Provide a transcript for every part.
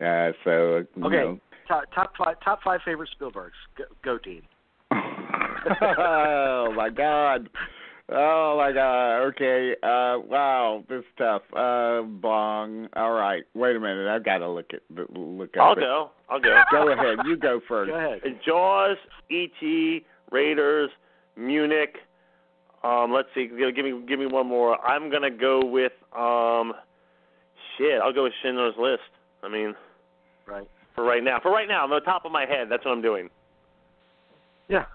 Okay. Top five favorite Spielbergs. Go Dean. Oh my God. Okay. Wow, this is tough. Bong. All right. Wait a minute. I've got to look up. I'll go. Go ahead. You go first. Go ahead. Jaws, E.T., Raiders, Munich. Let's see. Give me one more. I'm gonna go with I'll go with Schindler's List. I mean, right. For right now, on the top of my head, that's what I'm doing. Yeah.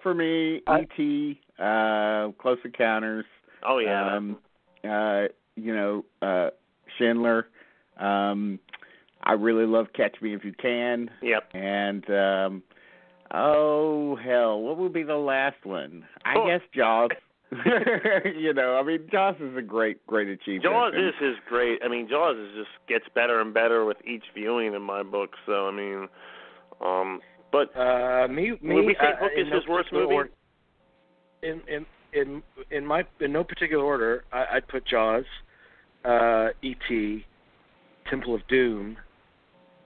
For me, E.T., Close Encounters. Oh yeah. Schindler. I really love Catch Me If You Can. Yep. And what would be the last one? I guess Jaws. Jaws is a great achievement. Jaws is great. I mean, Jaws just gets better and better with each viewing in my book. So I mean, but would we say Hook is his worst movie? In no particular order, I'd put Jaws, E.T., Temple of Doom,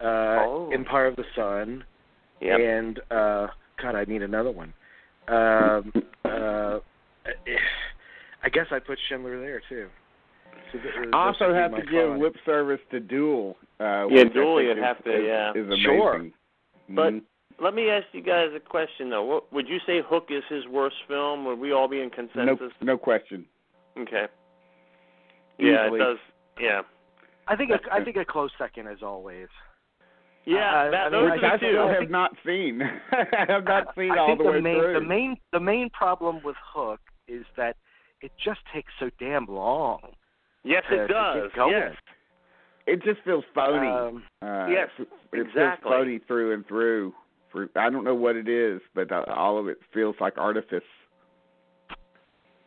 Empire of the Sun, and God, I need another one. I guess I put Schindler there too. So I also have to give lip service to Duel. Duel you'd have to. Is amazing. Sure. But let me ask you guys a question though. What, would you say Hook is his worst film? Would we all be in consensus? No question. Okay. Easily. Yeah, it does. Yeah. I think a close second as always. Yeah, which I still have not seen. I have not seen all the way through. The main problem with Hook is that it just takes so damn long. Yes, it does. To get going. Yes. It just feels phony. Yes, it exactly. feels phony through and through. I don't know what it is, but all of it feels like artifice.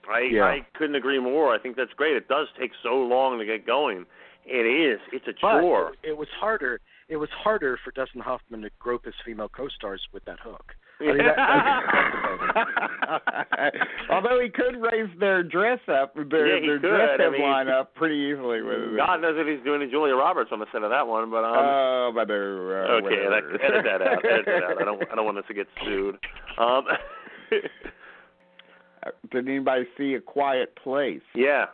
I couldn't agree more. I think that's great. It does take so long to get going. It is. It's a chore. It was harder. It was harder for Dustin Hoffman to grope his female co-stars with that hook. Yeah. Although he could raise their dress up, their dress line up pretty easily with it. God knows what he's doing to Julia Roberts on the set of that one, but okay, edit that out. I don't want us to get sued. Did anybody see A Quiet Place? Yeah,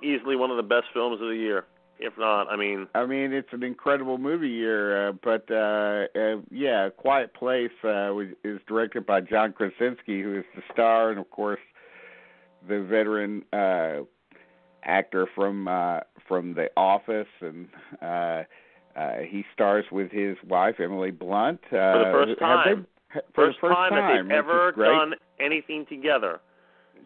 easily one of the best films of the year. If not, I mean, it's an incredible movie year, but Quiet Place is directed by John Krasinski, who is the star, and of course, the veteran actor from The Office, and he stars with his wife Emily Blunt for the first time. First time that they've ever done anything together.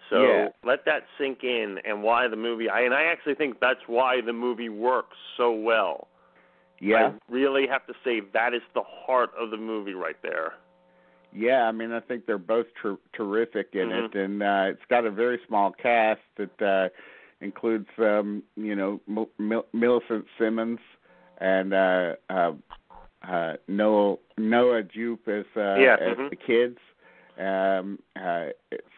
So let that sink in, and why the movie. I actually think that's why the movie works so well. Yeah. I really have to say that is the heart of the movie right there. Yeah, I think they're both terrific in it, and it's got a very small cast that includes, Millicent Simmons and Noah Jupe as the kids. It's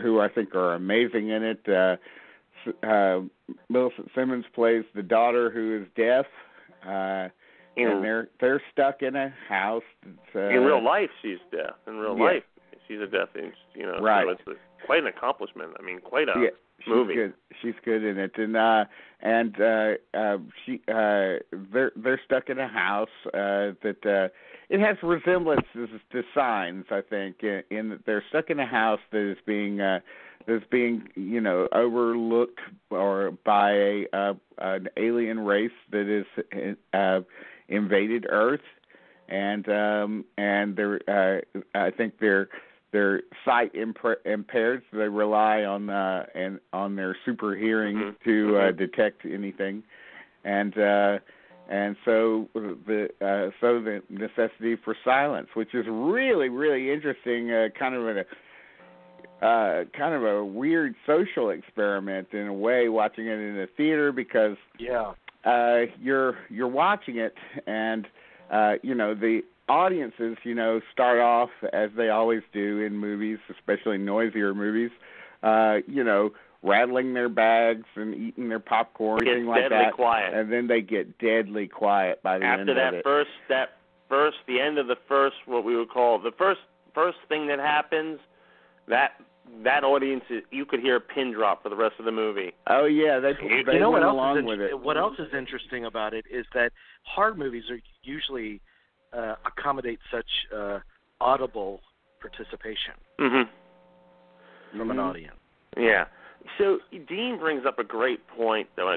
who I think are amazing in it. Millicent Simmons plays the daughter who is deaf, and they're stuck in a house. In real life, she's deaf. In real life, she's a deaf. Right. So it's quite an accomplishment. Quite a movie. Good. She's good in it, and they're stuck in a house that. It has resemblances to Signs, I think, in that they're stuck in a house that is being overlooked or by an alien race that is invaded Earth, and they're I think their sight impaired, so they rely on their super hearing to detect anything, and so the necessity for silence, which is really, really interesting, kind of a weird social experiment in a way, watching it in a theater, because you're watching it, and the audiences start off as they always do in movies, especially noisier movies, rattling their bags and eating their popcorn, anything like that. Quiet. And then they get deadly quiet by the end of it. The end of the first, what we would call the first thing that happens, that audience, you could hear a pin drop for the rest of the movie. Oh yeah, they went along with it. What else is interesting about it is that horror movies are usually accommodate such audible participation from an audience. Yeah. So Dean brings up a great point, though,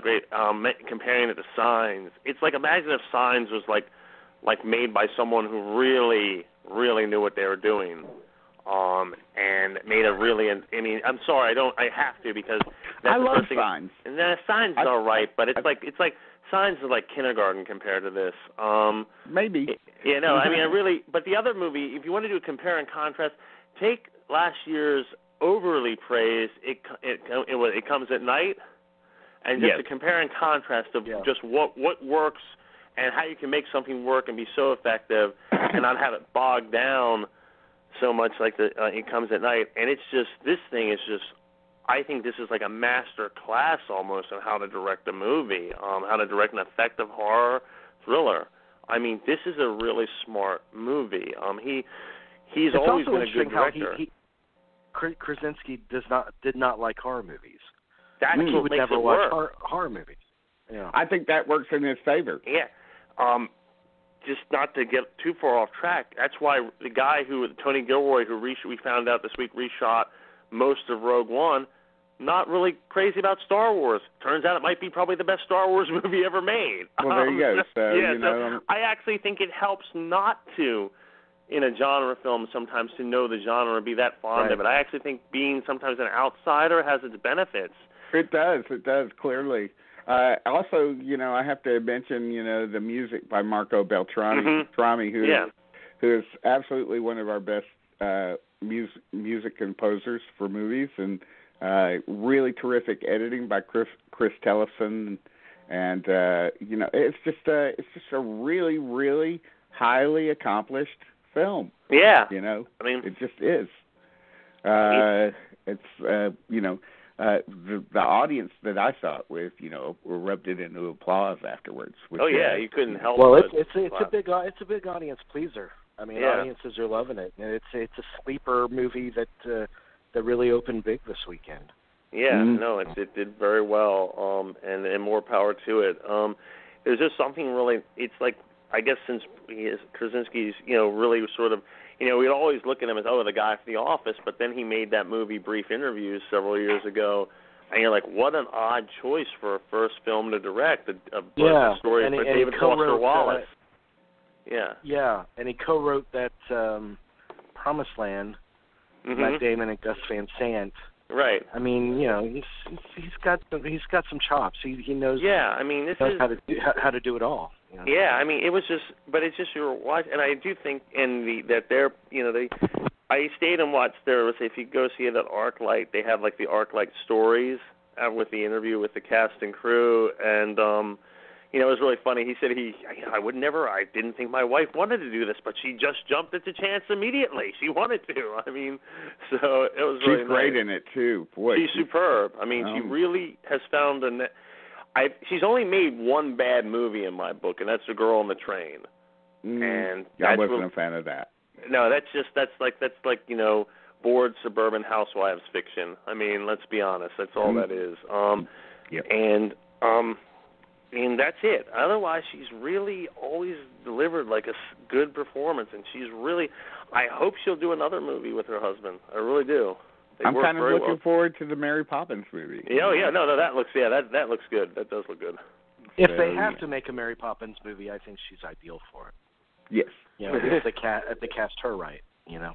comparing it to Signs. It's like, imagine if Signs was like made by someone who really, really knew what they were doing, and made a really. I mean, I'm sorry, I have to, because that's I the love first thing. Signs. And Signs is all right, but it's like Signs is like kindergarten compared to this. Maybe. You know, I mean, but the other movie, if you want to do a compare and contrast, take last year's overly praised It Comes at Night, and just a compare and contrast of just what works and how you can make something work and be so effective and not have it bogged down so much like It Comes at Night. And it's just, this thing is just, I think this is like a master class almost on how to direct a movie, how to direct an effective horror thriller. I mean, this is a really smart movie. He's always been a good director. Krasinski did not like horror movies. That's he what would makes never it watch work. horror movies. Yeah. I think that works in his favor. Yeah. Just not to get too far off track, that's why the guy Tony Gilroy, who we found out this week reshot most of Rogue One, not really crazy about Star Wars. Turns out it might be probably the best Star Wars movie ever made. Well, there you go. So, I actually think it helps not to, in a genre film, sometimes to know the genre and be that fond of it. I actually think being sometimes an outsider has its benefits. It does, clearly. Also, I have to mention, the music by Marco Beltrami, who is absolutely one of our best music composers for movies, and really terrific editing by Chris Tellefson, and it's just a really, really highly accomplished film. Yeah. I mean, it just is. The audience that I saw it with, erupted into applause afterwards. Which, you couldn't help. Well, it's a big audience pleaser. I mean, audiences are loving it, and it's a sleeper movie that really opened big this weekend. Yeah, no, it did very well, and more power to it. There's just something really. It's like, I guess since Krasinski's, really sort of, we'd always look at him as, the guy from The Office, but then he made that movie Brief Interviews several years ago, and you're like, what an odd choice for a first film to direct, a story by David Foster Wallace. Yeah, and he co-wrote that Promised Land, Matt Damon and Gus Van Sant. Right. I mean, he's got some chops. He knows. Yeah, I mean, how to do it all. Yeah, I mean, it was just, but it's just your watch, and I do think that they're, I stayed and watched if you go see it at ArcLight, they have like the ArcLight stories with the interview with the cast and crew, and it was really funny. He said I didn't think my wife wanted to do this, but she just jumped at the chance immediately. She wanted to. I mean, so it was really nice. She's great in it too. Boy, she's superb. I mean, she really has found she's only made one bad movie in my book, and that's The Girl on the Train. And I wasn't a fan of that. No, that's like bored suburban housewives fiction. I mean, let's be honest, that's all that is. And that's it. Otherwise, she's really always delivered like a good performance, and she's really. I hope she'll do another movie with her husband. I really do. I'm kind of looking forward to the Mary Poppins movie. No, that looks that looks good. That does look good. If they have to make a Mary Poppins movie, I think she's ideal for it. Yes. If they cast her right, Yeah.